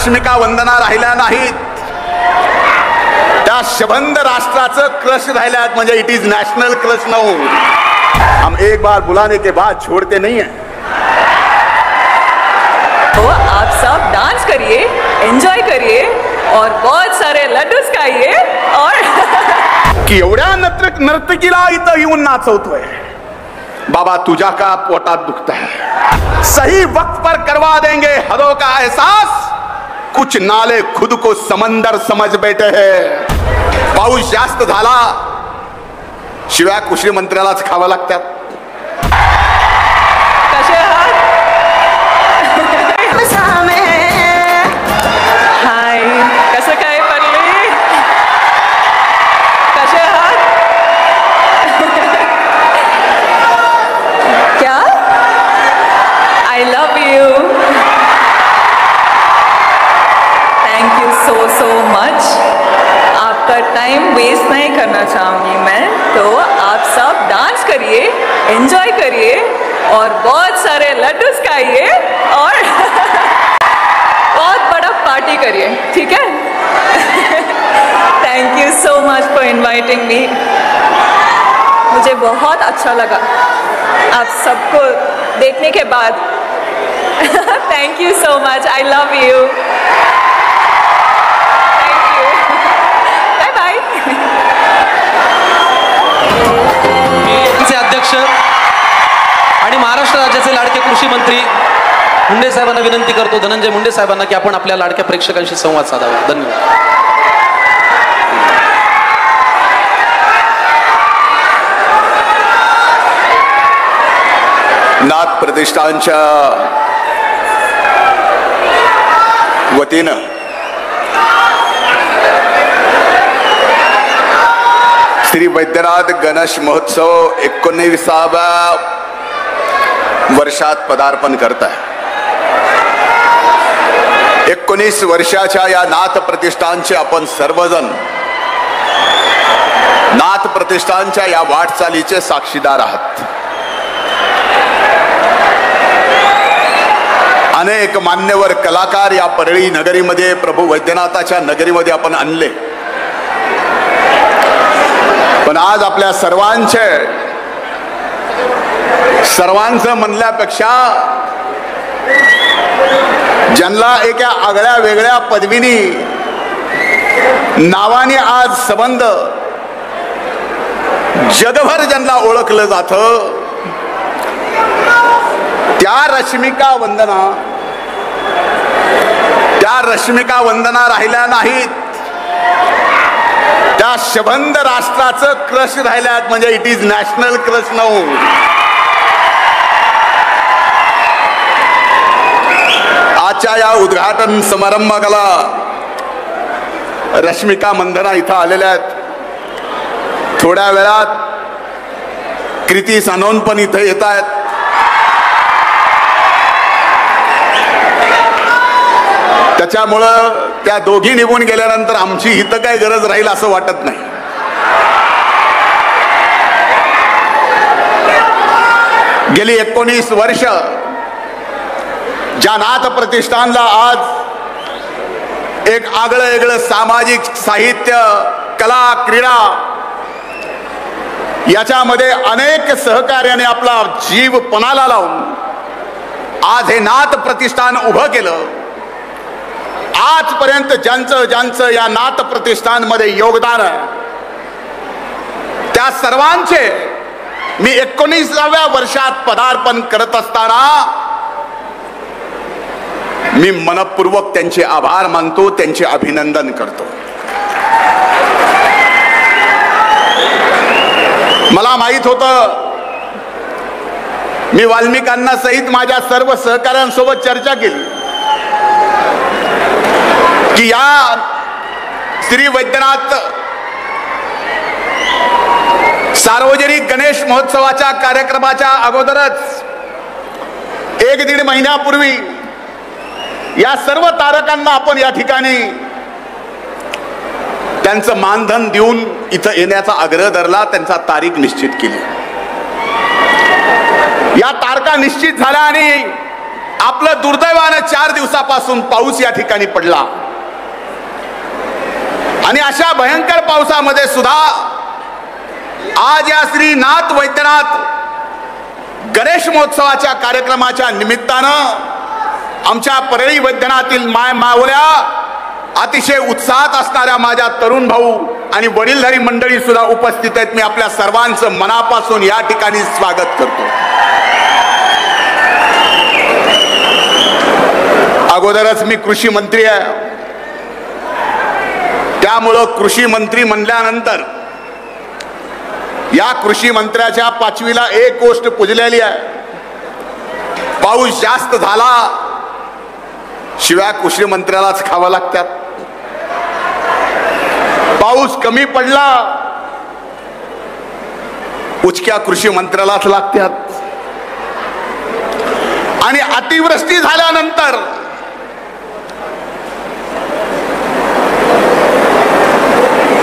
रश्मिका वंदना राहिल्या नाहीत, त्या शबंद राष्ट्राचं क्रश राहिल्यात, म्हणजे इट इज नॅशनल क्रश न हो. हम एक बार बुलाने के बाद छोड़ते नहीं है. तो आप सब डांस करिए, एंजॉय करिए और बहुत सारे लड्डूस खाइए. और की एवढ्या नर्तकीला इथं येऊन नाचवतोय. बाबा तुझा का पोटात दुखता है, सही वक्त पर करवा देंगे हदों का एहसास. कुछ नाले खुद को समंदर समझ बैठे हैं. पाऊस जास्त झाला शिवाय कृषी मंत्र्यालाच खावं लागतात. कसे आहात? हाय, कसं काय पडले? कसे आहात? क्या? I love you. Thank you so much. आपका टाइम वेस्ट नहीं करना चाहूँगी मैं. तो आप सब डांस करिए, एंजॉय करिए और बहुत सारे लड्डूस खाइए और बहुत बड़ा पार्टी करिए, ठीक है? Thank you so much for inviting me. मुझे बहुत अच्छा लगा आप सबको देखने के बाद. Thank you so much. I love you. अध्यक्ष आणि महाराष्ट्र राज्याचे लाडके कृषी मंत्री मुंडे साहेबांना विनंती करतो, धनंजय मुंडे साहेबांना, की आपण आपल्या लाडक्या प्रेक्षकांशी संवाद साधावा. धन्यवाद. नाथ प्रतिष्ठानच्या वतीनं श्री वैद्यनाथ गणेश महोत्सव 19व्या वर्षात पदार्पण करत आहे. 19 वर्षाच्या या नाथ प्रतिष्ठानचे आपण सर्वजण नाथ प्रतिष्ठानच्या या वाटचालीचे साक्षीदार आहात. अनेक मान्यवर कलाकार या परळी नगरीमध्ये, प्रभू वैद्यनाथाच्या नगरीमध्ये आपण आणले. पण आज आपल्या सर्वांचं म्हणल्यापेक्षा ज्यांना एका आगळ्या वेगळ्या पदवीनी नावाने आज संबंध जगभर ज्यांना ओळखलं जातं, त्या रश्मिका वंदना राहिल्या नाहीत, त्या शबंद राष्ट्राचं क्रश राहिल्यात, म्हणजे इट इज नॅशनल क्रश न हो. आजच्या या उद्घाटन समारंभाला रश्मिका मंदना इथं आलेल्या आहेत. थोड्या वेळात कृती सानोन पण इथं येत आहेत. त्याच्यामुळं त्या दोघी निघून गेल्यानंतर आमची इथं काय गरज राहील असं वाटत नाही. गेली 19 वर्ष ज्या नाथ प्रतिष्ठानला आज एक आगळं वेगळं सामाजिक साहित्य, कला, क्रीडा याच्यामध्ये अनेक सहकार्याने आपला जीव पणाला लावून आज हे नाथ प्रतिष्ठान उभं केलं. आजपर्यंत ज्यांचं या नाथ प्रतिष्ठानमध्ये योगदान आहे, त्या सर्वांचे मी 19व्या वर्षात पदार्पण करत असताना मी मनपूर्वक त्यांचे आभार मानतो, त्यांचे अभिनंदन करतो. मला माहित होतं, मी वाल्मिकांना सहित माझ्या सर्व सहकाऱ्यांसोबत चर्चा केली की या श्री वैद्यनाथ सार्वजनिक गणेश महोत्सवाच्या कार्यक्रमाच्या अगोदरच 1-1.5 महिन्यापूर्वी या सर्व तारकांना आपण या ठिकाणी त्यांचं मानधन देऊन इथं येण्याचा आग्रह धरला, त्यांचा तारीख निश्चित केली. या तारखा निश्चित झाल्या आणि आपलं दुर्दैवानं 4 दिवसापासून पाऊस या ठिकाणी पडला आणि अशा भयंकर पावसामध्ये सुद्धा आज या श्री नाथ वैद्यनाथ गणेश महोत्सवाच्या कार्यक्रमाच्या निमित्तानं आमच्या परळी वैद्यनाथील मावल्या अतिशय उत्साहात असणाऱ्या माझ्या तरुण भाऊ आणि वडीलधारी मंडळी सुद्धा उपस्थित आहेत. मी आपल्या सर्वांचं मनापासून या ठिकाणी स्वागत करतो. अगोदरच मी कृषी मंत्री आहे, त्यामुळं कृषी मंत्री म्हणल्यानंतर या कृषी मंत्र्याच्या पाचवीला एक गोष्ट पुजलेली आहे. पाऊस जास्त झाला शिवाय कृषी मंत्र्यालाच खावं लागतात, पाऊस कमी पडला उचक्या कृषी मंत्र्यालाच लागतात आणि अतिवृष्टी झाल्यानंतर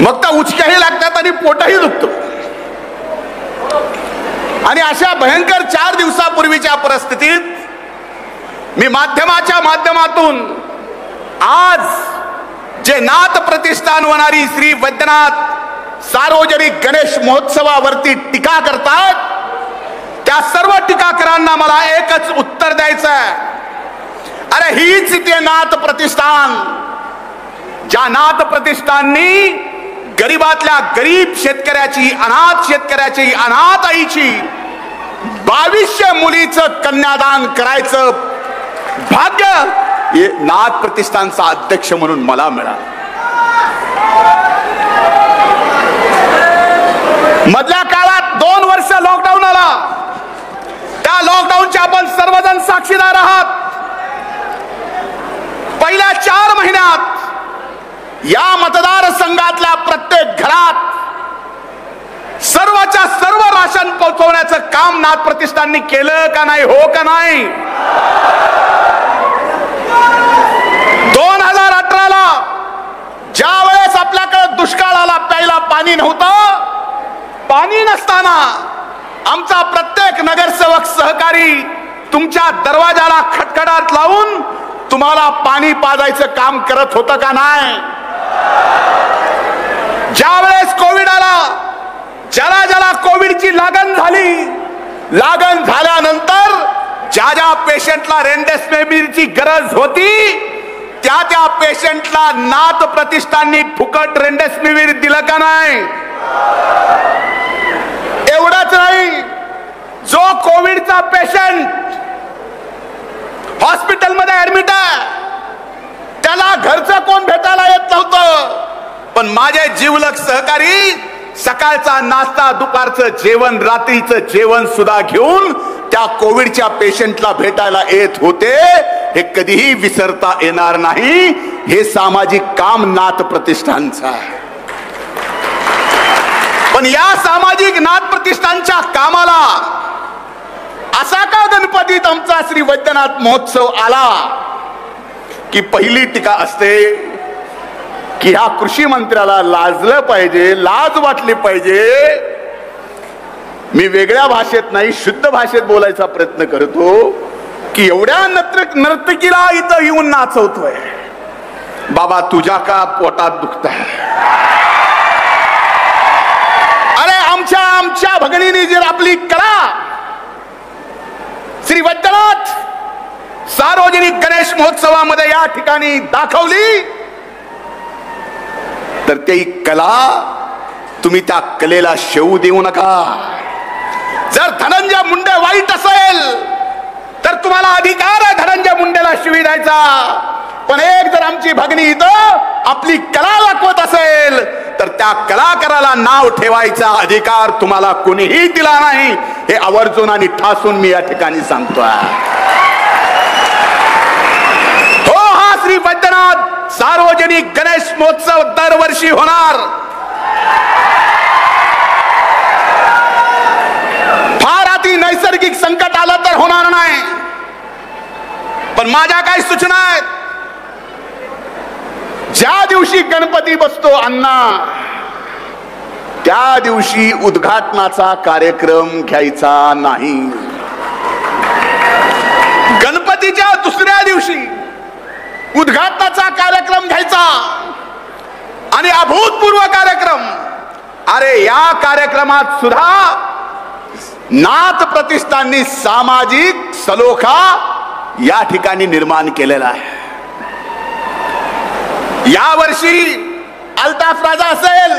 मग तर उचक्याही लागतात आणि पोटही दुखतं. आणि अशा भयंकर 4 दिवसापूर्वीच्या परिस्थितीत मी माध्यमाच्या माध्यमातून आज जे नाथ प्रतिष्ठान होणारी श्री वैद्यनाथ सार्वजनिक गणेश महोत्सवावरती टीका करतात त्या सर्व टीकाकारांना मला एकच उत्तर द्यायचं आहे. अरे हीच ते नाथ प्रतिष्ठान ज्या नाथ प्रतिष्ठाननी गरीबातल्या गरीब शेतकऱ्याची, अनाथ शेतकऱ्याची, अनाथ आईची 2200 मुलीचं कन्यादान करायचं भाग्य हे नाथ प्रतिष्ठानचा अध्यक्ष म्हणून मला मिळालं. मधल्या काळात 2 वर्ष लॉकडाऊन आला, त्या लॉकडाऊनचे आपण सर्वजण साक्षीदार आहात. पहिल्या 4 महिन्यात या मतदारसंघातल्या प्रत्येक घरात सर्वच्या सर्व राशन पोहोचवण्याचं काम नाथ प्रतिष्ठाननी केलं का नाही? हो का नाही? 2018ला ज्या वेळेस आपल्याकडे दुष्काळ आला, प्यायला पाणी नव्हतं, पाणी नसताना आमचा प्रत्येक नगरसेवक सहकारी तुमच्या दरवाजाला खटखटात लावून तुम्हाला पाणी पाजायचं काम करत होतं का नाही? ज्या वेळेस कोविड आला, ज्याला कोविडची लागण झाली, लागण झाल्यानंतर ज्या पेशंटला रेमडेसिवीरची गरज होती त्या पेशंटला नाथ प्रतिष्ठाननी फुकट रेमडेसिवीर दिलं का नाही? एवढंच नाही, जो कोविडचा पेशंट हॉस्पिटलमध्ये ऍडमिट आहे त्याला घरचं कोण भेटायला येत नव्हतं, पण माझे जिवलग सहकारी सकाळचा नाश्ता, दुपारचं जेवण, रात्रीचं जेवण सुद्धा घेऊन त्या कोविडच्या पेशंटला भेटायला येत होते. हे कधीही विसरता येणार नाही. हे सामाजिक काम नाथ प्रतिष्ठानचं आहे. पण या सामाजिक नाथ प्रतिष्ठानच्या कामाला असा का गणपतीत आमचा श्री वैद्यनाथ महोत्सव आला की पहिली टीका असते की ह्या कृषी मंत्र्याला लाजलं पाहिजे, लाज वाटली पाहिजे. मी वेगळ्या भाषेत नाही, शुद्ध भाषेत बोलायचा प्रयत्न करतो की एवढ्या नर्तकीला इथं येऊन नाचवतोय, बाबा तुझ्या का पोटात दुखत आहे? अरे आमच्या भगिनीने जर आपली कला श्री वैद्यनाथ सार्वजनिक गणेश महोत्सवामध्ये या ठिकाणी दाखवली तर ती कला तुम्ही त्या कलेला शेवू देऊ नका. जर धनंजय मुंडे वाईट असेल तर तुम्हाला अधिकार आहे धनंजय मुंडेला शिवी द्यायचा, पण एक जर आमची भगिनी इथं आपली कला दाखवत असेल तर त्या कलाकाराला नाव ठेवायचा अधिकार तुम्हाला कोणीही दिला नाही. हे आवर्जून आणि ठासून मी या ठिकाणी सांगतोय. हो, हा श्री वैद्यनाथ सार्वजनिक गणेश महोत्सव दरवर्षी होणार. फार अति नैसर्गिक संकट आलं तर होणार नाही, पण माझ्या काही सूचना आहेत. ज्या दिवशी गणपती बसतो अण्णा त्या दिवशी उद्घाटनाचा कार्यक्रम घ्यायचा नाही. गणपतीच्या दुसऱ्या दिवशी उद्घाटनाचा कार्यक्रम घ्यायचा आणि अभूतपूर्व कार्यक्रम. अरे या कार्यक्रमात सुद्धा नाथ प्रतिष्ठाननी सामाजिक सलोखा या ठिकाणी निर्माण केलेला आहे. या वर्षी अल्ताफ राजा असेल,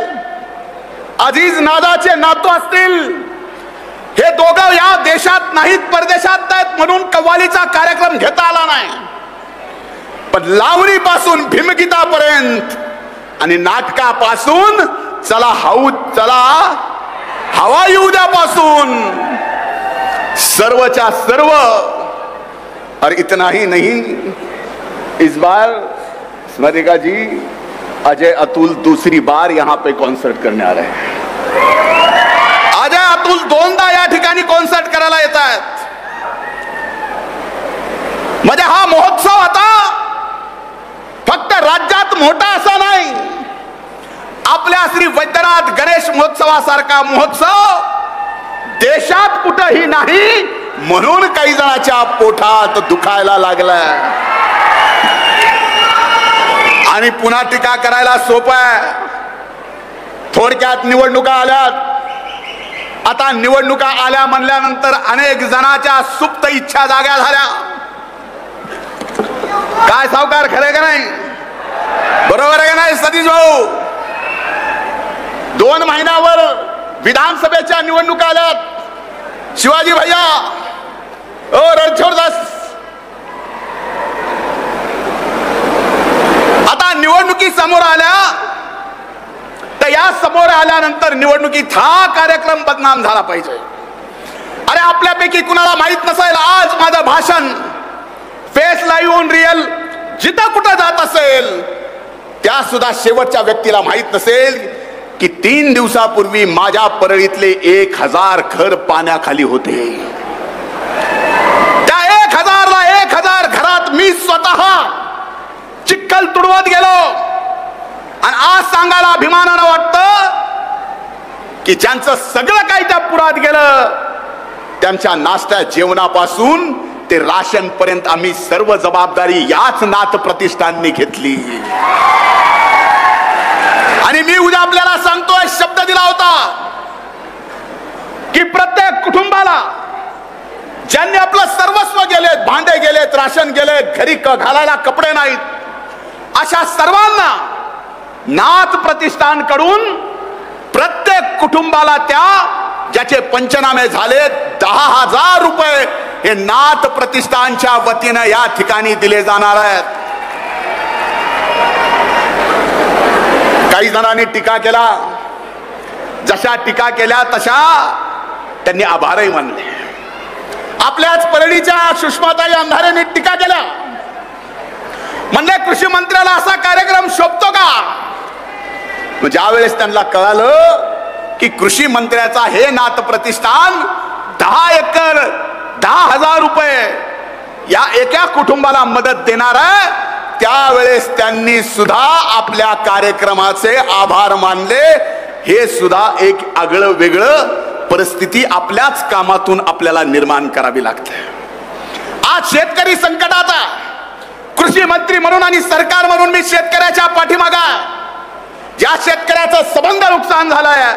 अजीज नादाचे नातू असतील, हे दोघं या देशात नाहीत परदेशात आहेत म्हणून कव्वालीचा कार्यक्रम घेता आला नाही. पण लावणीपासून भीमगीतापर्यंत आणि नाटकापासून चला हाऊ चला हवाई उद्यापासून सर्वच्या सर्व. और इतना ही नहीं, इस बार स्मृतिका जी अजय अतुल दूसरी बार यहां पे कॉन्सर्ट करने आ रहे हैं. अजय अतुल दोनदा या ठिकाणी कॉन्सर्ट करायला येत आहेत. म्हणजे हा महोत्सव आता फक्त राज्यात मोठा असा नाही, आपल्या श्री वैद्यनाथ गणेश महोत्सवासारखा महोत्सव देशात कुठेही नाही म्हणून काही जणांच्या पोटात दुखायला लागलाय. आणि पुन्हा टीका करायला सोपं आहे. थोडक्यात निवडणुका आल्यात. आता निवडणुका आल्या म्हणल्यानंतर अनेक जणांच्या सुप्त इच्छा जाग्या झाल्या. काय सावकार, खरे का नाही? बरोबर आहे का नाही सतीश भाऊ? 2 महिन्यावर विधानसभेच्या निवडणुका आल्यात. शिवाजी भैया ओ रणछोडदास, आता निवडणुकी समोर आल्या तर या समोर आल्यानंतर निवडणुकीत हा कार्यक्रम बदनाम झाला पाहिजे. अरे आपल्यापैकी कुणाला माहित नसेल, आज माझं भाषण फेस लाईव्ह ऑन रियल जिथं कुठं जात असेल त्या सुद्धा शेवटच्या व्यक्तीला माहित नसेल की 3 दिवसापूर्वी माझ्या परळीतले 1000 घर पाण्याखाली होते. त्या 1000 घरात मी स्वतः चिखल तुडवत गेलो. आणि आज सांगायला अभिमानानं वाटतं की ज्यांचं सगळं काही त्या पुरात गेलं, त्यांच्या नाश्त्या जेवणापासून ते राशन पर्यंत आम्ही सर्व जबाबदारी याच नाथ प्रतिष्ठाननी घेतली. आणि मी उद्या आपल्याला सांगतोय, शब्द दिला होता की प्रत्येक कुटुंबाला ज्यांनी आपलं सर्वस्व गेलेत, भांडे गेलेत, राशन गेलेत, घरी घालायला कपडे नाहीत, अशा सर्वांना नाथ प्रतिष्ठान कडून प्रत्येक कुटुंबाला त्या ज्याचे पंचनामे झाले 10,000 रुपये हे नाथ प्रतिष्ठानच्या वतीनं या ठिकाणी दिले जाणार आहेत. काही जणांनी टीका केला, जशा टीका केल्या तशा त्यांनी आभारही मानले. आपल्याच परळीच्या सुषमाताई अंधारेंनी टीका केल्या, म्हणले कृषी मंत्र्याला असा कार्यक्रम शोभतो का? ज्या वेळेस त्यांना कळालं की कृषी मंत्र्याचा हे नाथ प्रतिष्ठान 10 एकर 10,000 रुपये या एका कुटुंबाला मदत देणार आहे, त्यावेळेस त्यांनी सुद्धा आपल्या कार्यक्रमाचे आभार मानले. हे सुद्धा एक आगळं वेगळं परिस्थिती आपल्याच कामातून आपल्याला निर्माण करावी लागते. आज शेतकरी संकटाचा कृषी मंत्री म्हणून आणि सरकार म्हणून मी शेतकऱ्याच्या पाठीमागा, ज्या शेतकऱ्याचं सबंध नुकसान झालंय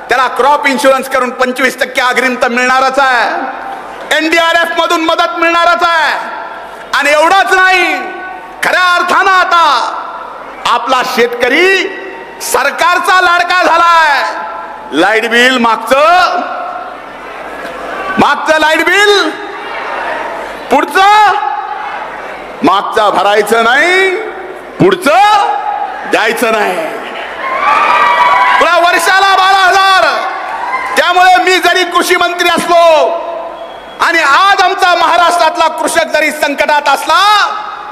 त्याला क्रॉप इन्शुरन्स करून 25% अग्रिम तर मिळणारच आहे, NDRF मधून मदत मिळणारच आहे. आणि एवढंच नाही, खऱ्या अर्थानं आता आपला शेतकरी सरकारचा लाडका झालाय. लाईट बिल मागचं लाईट बिल पुढचं मागचं भरायचं नाही, पुढचं द्यायचं नाही. पुन्हा वर्षाला 12,000. त्यामुळे मी जरी कृषी मंत्री असलो आणि आज आमचा महाराष्ट्रातला कृषक जरी संकटात असला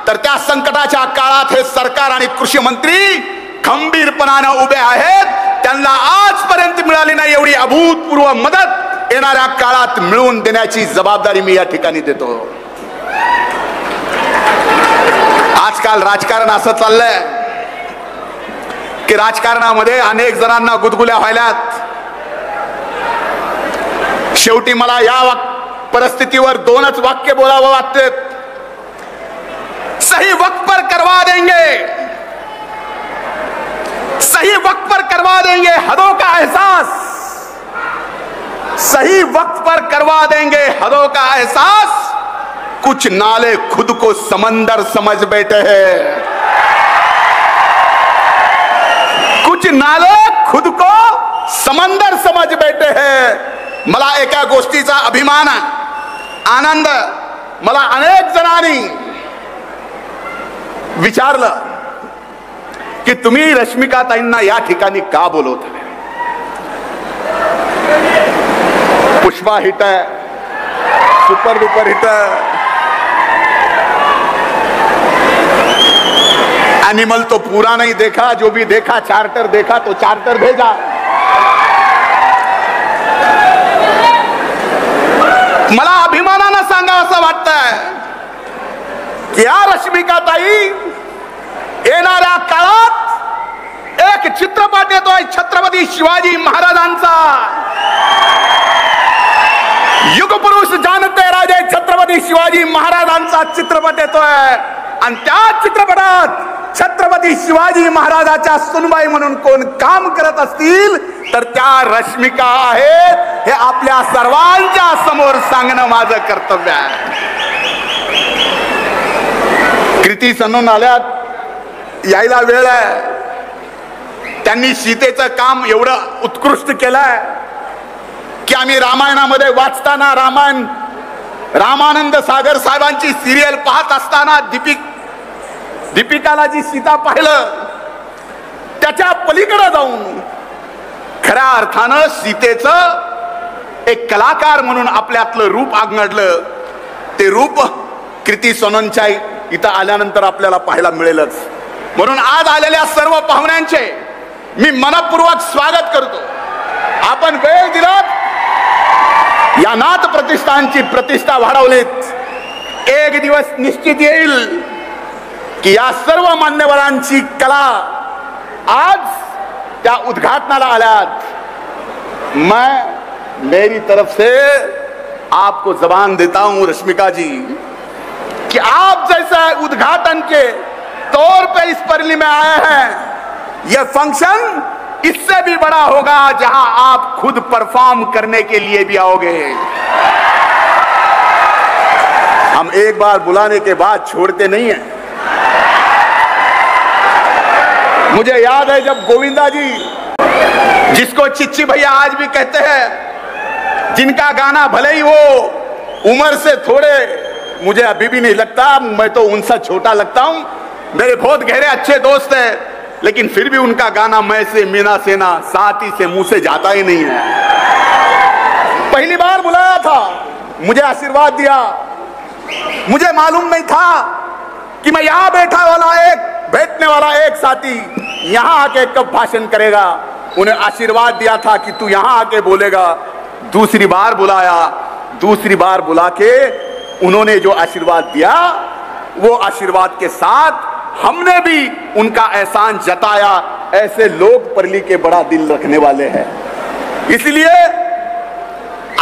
तर त्या संकटाच्या काळात हे सरकार आणि कृषी मंत्री खंबीरपणाने उभे आहेत. त्यांना आजपर्यंत मिळाली नाही एवढी अभूतपूर्व मदत येणाऱ्या काळात मिळवून देण्याची जबाबदारी मी या ठिकाणी देतो. आजकाल राजकारण असं चाललंय की राजकारणामध्ये अनेक जणांना गुदगुल्या व्हायल्यात. शेवटी मला या परिस्थितीवर 2च वाक्य बोलावं वाटते. सही वक्त पर करवा देंगे, सही वक्त पर करवा देंगे हदों का एहसास, सही वक्त पर करवा देंगे हदों का एहसास। कुछ नाले खुद को समंदर समझ बैठे हैं, कुछ नाले खुद को समंदर समझ बैठे हैं। मला एका गोष्टीचा अभिमान आनंद, मला अनेक जणांनी विचारलं की तुम्ही रश्मिकाताईंना या ठिकाणी का बोलवता? पुष्पा हिट है, सुपर डुपर हिट है, एनिमल तो पूरा नहीं देखा, जो भी देखा चार्टर देखा तो चार्टर भेजा। मला अभिमानानं सांगा असं वाटतंय की या रश्मिकाताई येणाऱ्या काळात एक चित्रपट येतोय छत्रपती शिवाजी महाराजांचा, युगपुरुष जानते राजे छत्रपती शिवाजी महाराजांचा चित्रपट येतोय आणि त्या चित्रपटात छत्रपती शिवाजी महाराजांच्या सुनबाई म्हणून कोण काम करत असतील तर त्या रश्मिका आहेत, हे आपल्या सर्वांच्या समोर सांगणं माझं कर्तव्य आहे। कृती सनून आल्यात, यायला वेळ आहे। त्यांनी सीतेचं काम एवढं उत्कृष्ट केलंय की आम्ही रामायणामध्ये वाचताना, रामानंद सागर साहेबांची सिरियल पाहत असताना दीपिकाला जी सीता पाहिलं त्याच्या पलीकडे जाऊन खऱ्या अर्थानं सीतेचं एक कलाकार म्हणून आपल्यातलं रूप आगणडलं। ते रूप कृती सोननच्या इथं आल्यानंतर आपल्याला पाहायला मिळेलच। म्हणून आज आलेल्या सर्व पाहुण्यांचे मी मनपूर्वक स्वागत करतो। आपण वेळ दिलात, या नाथ प्रतिष्ठानची प्रतिष्ठा वाढवलीत। एक दिवस निश्चित येईल की या सर्व मान्यवरांची कला आज त्या उद्घाटनाला आल्यात। मैं मेरी तरफ से आपको जबान देता हूं रश्मिका जी कि आप जैसा उद्घाटन के तौर पे इस परली में आए हैं, यह फंक्शन इससे भी बड़ा होगा जहां आप खुद परफॉर्म करने के लिए भी आओगे। हम एक बार बुलाने के बाद छोड़ते नहीं हैं। मुझे याद है जब गोविंदा जी, जिसको चिच्ची भैया आज भी कहते हैं, जिनका गाना भले ही वो उम्र से थोड़े, मुझे अभी भी नहीं लगता, मैं तो उनसे छोटा लगता हूं, मेरे बहुत गहरे अच्छे दोस्त हैं, लेकिन फिर भी उनका गाना मैं से मीना सेना साथी से मुंह से जाता ही नहीं है। पहली बार बुलाया था, मुझे आशीर्वाद दिया। मुझे मालूम नहीं था कि मैं यहां बैठने वाला एक साथी यहां आके कब भाषण करेगा। उन्हें आशीर्वाद दिया था कि तू यहां आके बोलेगा। दूसरी बार बुलाया, दूसरी बार बुला के उन्होंने जो आशीर्वाद दिया, वो आशीर्वाद के साथ हमने भी उनका एहसान जताया। ऐसे लोग परली के बड़ा दिल रखने वाले हैं, इसलिए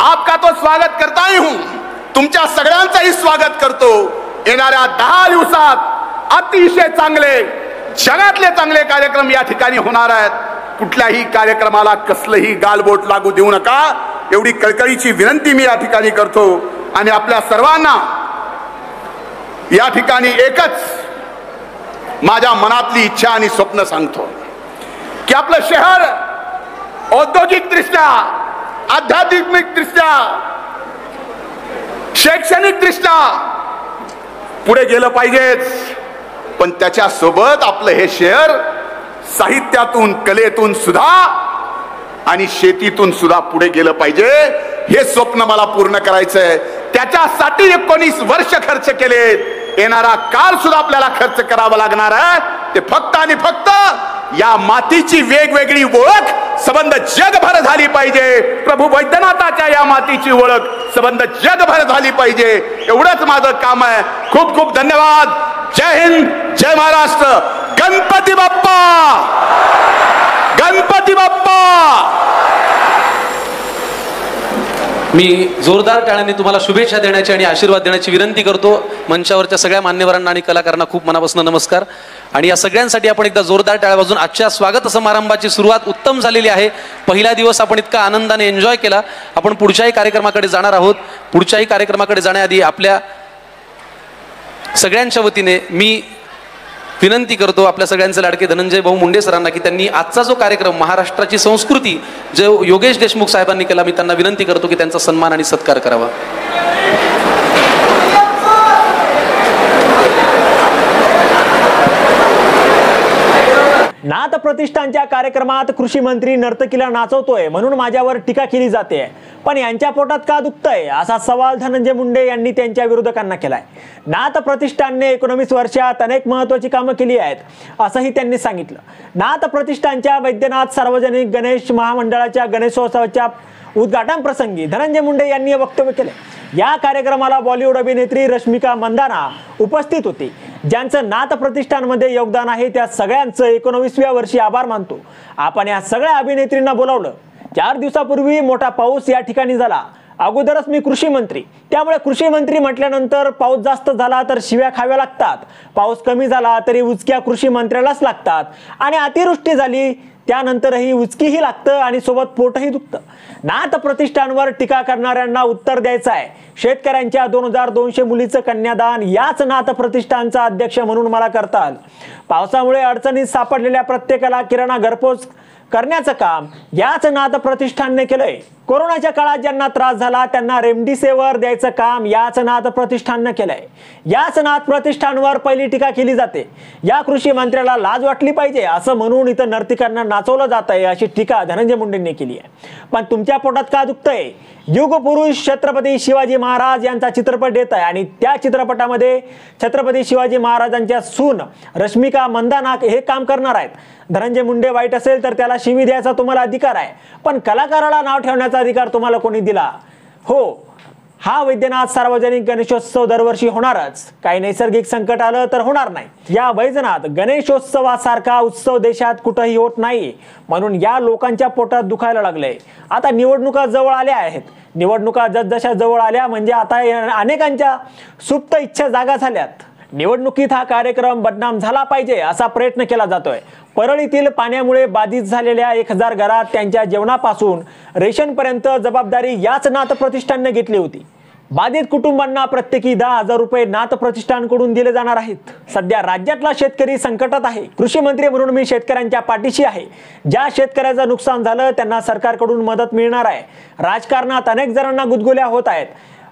आपका तो स्वागत करता ही हूं, तुमच्या सगळ्यांचंही स्वागत करतो। येणाऱ्या 10 दिवसात अतिशय चांगले, जगातले चांगले कार्यक्रम या ठिकाणी होणार आहेत। कुठल्याही कार्यक्रमाला कसलंही गालबोट लागू देऊ नका, एवढी कळकळीची विनंती मी या ठिकाणी करतो। आणि आपल्या सर्वांना या ठिकाणी एकच माझ्या मनातली इच्छा आणि स्वप्न सांगतो की आपलं शहर औद्योगिक दृष्ट्या, आध्यात्मिक दृष्ट्या, शैक्षणिक दृष्ट्या पुढे गेलं पाहिजेच, पण त्याच्या सोबत आपलं हे शहर साहित्यातून, कलेतून सुद्धा आणि शेतीतून सुद्धा पुढे गेलं पाहिजे। हे स्वप्न मला पूर्ण करायचंय। त्याच्यासाठी 19 वर्ष खर्च केले, येणारा काळ सुद्धा आपल्याला खर्च करावा लागणार आहे। ते फक्त आणि फक्त या मातीची वेगवेगळी ओळख संबंध जगभर झाली पाहिजे। प्रभू वैद्यनाथाच्या या मातीची ओळख संबंध जगभर झाली पाहिजे, एवढंच माझं काम आहे। खूप खूप धन्यवाद। जय हिंद, जय महाराष्ट्र। गणपती बाप्पा, गणपती बाप्पा। मी जोरदार टाळ्यांनी तुम्हाला शुभेच्छा देण्याची आणि आशीर्वाद देण्याची विनंती करतो. मंचावरच्या सगळ्या मान्यवरांना आणि कलाकारांना खूप मनापासून नमस्कार. आणि या सगळ्यांसाठी आपण एकदा जोरदार टाळ्या वाजवून आजच्या स्वागत समारंभाची सुरुवात उत्तम झालेली आहे. पहिला दिवस आपण इतका आनंदाने एन्जॉय केला. आपण पुढच्याही कार्यक्रमाकडे जाणार आहोत. पुढच्याही कार्यक्रमाकडे जाण्याआधी आपल्या सगळ्यांच्या वतीने मी विनंती करतो आपल्या सगळ्यांचे लाडके धनंजय भाऊ मुंडे सरांना की त्यांनी आजचा जो कार्यक्रम महाराष्ट्राची संस्कृती जो योगेश देशमुख साहेबांनी केला, मी त्यांना विनंती करतो की त्यांचा सन्मान आणि सत्कार करावा. नाथ प्रतिष्ठानच्या कार्यक्रमात कृषी मंत्री नर्तकीला नाचवतोय म्हणून माझ्यावर टीका केली जाते, पण यांच्या पोटात का दुखतंय असा सवाल धनंजय मुंडे यांनी त्यांच्या विरोधकांना केलाय. नाथ प्रतिष्ठानने 19 वर्षात अनेक महत्त्वाची कामं केली आहेत असंही त्यांनी सांगितलं. नाथ प्रतिष्ठानच्या वैद्यनाथ सार्वजनिक गणेश महामंडळाच्या गणेशोत्सवाच्या उद्घाटन प्रसंगी धनंजय मुंडे यांनी वक्तव्य केले. या कार्यक्रमाला बॉलिवूड अभिनेत्री रश्मिका मंदाना उपस्थित होती. ज्यांचं नाथ प्रतिष्ठानमध्ये योगदान आहे त्या सगळ्यांचं 19व्या वर्षी आभार मानतो. आपण या सगळ्या अभिनेत्रींना बोलावलं. 4 दिवसापूर्वी मोठा पाऊस या ठिकाणी झाला. अगोदरच मी कृषी मंत्री, त्यामुळे कृषी मंत्री म्हटल्यानंतर पाऊस जास्त झाला तर शिव्या खाव्या लागतात, पाऊस कमी झाला तरी उचक्या कृषी मंत्र्यालाच लागतात, आणि अतिवृष्टी झाली त्यानंतरही उचकीही लागतं आणि सोबत पोटही दुखतं. नाथ प्रतिष्ठानवर टीका करणाऱ्यांना उत्तर द्यायचं आहे. शेतकऱ्यांच्या 2200 मुलीचं कन्यादान याच नाथ प्रतिष्ठानचा अध्यक्ष म्हणून मला करता आलं. पावसामुळे अडचणीत सापडलेल्या प्रत्येकाला किराणा घरपोच करण्याचं काम याच नाथ प्रतिष्ठानने केलंय. कोरोनाच्या काळात ज्यांना त्रास झाला त्यांना रेमडेसिवीर द्यायचं काम याच नाथ प्रतिष्ठानने केलंय. याच नाथ प्रतिष्ठानवर पहिली टीका केली जाते. या कृषी मंत्र्याला लाज वाटली पाहिजे असं म्हणून इथं नर्तिकांना नाचवलं जात आहे अशी टीका धनंजय मुंडेंनी केली आहे. पण तुमच्या पोटात का दुखतंय? युगपुरुष छत्रपती शिवाजी महाराज यांचा चित्रपट येत आहे आणि त्या चित्रपटामध्ये छत्रपती शिवाजी महाराजांच्या सून रश्मिका मंदाना हे काम करणार आहेत. धनंजय मुंडे वाईट असेल तर त्याला शिवी द्यायचा तुम्हाला अधिकार आहे, पण कलाकाराला नाव ठेवण्याचा अधिकार तुम्हाला कोणी दिला? हो, हा वैद्यनाथ सार्वजनिक गणेशोत्सव दरवर्षी होणारच. काही नैसर्गिक संकट आलं तर होणार नाही. या वैजनाथ गणेशोत्सवासारखा उत्सव देशात कुठेही होत नाही, म्हणून या लोकांच्या पोटात दुखायला लागलंय. आता निवडणुका जवळ आल्या आहेत. निवडणुका जसजशा जवळ आल्या म्हणजे आता अनेकांच्या सुप्त इच्छा जागा झाल्यात. निवडणुकीत हा कार्यक्रम बदनाम झाला पाहिजे असा प्रयत्न केला जातोय. परळीतील पाण्यामुळे बाधित झालेल्या 1000 घरात त्यांच्या जेवणापासून रेशनपर्यंत जबाबदारी याच नाथ प्रतिष्ठानने घेतली होती. बाधित कुटुंबांना प्रत्येकी 10,000 रुपये नाथ प्रतिष्ठानकडून दिले जाणार आहेत. सध्या राज्यातला शेतकरी संकटात आहे. कृषी मंत्री म्हणून मी शेतकऱ्यांच्या पाठीशी आहे. ज्या शेतकऱ्याचं नुकसान झालं त्यांना सरकारकडून मदत मिळणार आहे. राजकारणात अनेक जणांना गुदगुल्या होत आहेत.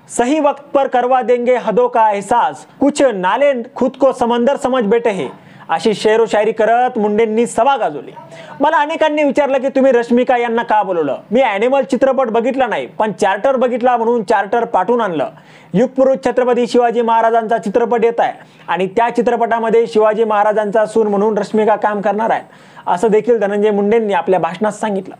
सही वक्त पर करवा देंगे हदों का एहसास, कुछ नाले खुद को समंदर समझ बैठे हैं अशी शेरो शायरी करत मुंडेंनी सभा गाजवली. मला अनेकांनी विचारलं की तुम्ही रश्मिका यांना का बोलवलं? मी ॲनिमल चित्रपट बघितला नाही, पण चार्टर बघितला म्हणून चार्टर पाठवून आणलं. युगपुरुष छत्रपती शिवाजी महाराजांचा चित्रपट येत आहे आणि त्या चित्रपटामध्ये शिवाजी महाराजांचा सून म्हणून रश्मिका काम करणार आहे असं देखील धनंजय मुंडेंनी आपल्या भाषणात सांगितलं.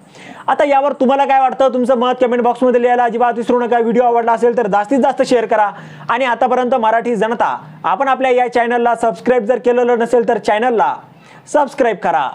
आता यावर तुम्हाला काय वाटतं? तुमचं मत कमेंट बॉक्समध्ये लिहायला अजिबात विसरू नका. व्हिडिओ आवडला असेल तर जास्तीत जास्त शेअर करा. आणि आतापर्यंत मराठी जनता, आपण आपल्या या चॅनलला सबस्क्राईब जर केलेलं नसेल तर चॅनलला सबस्क्राईब करा.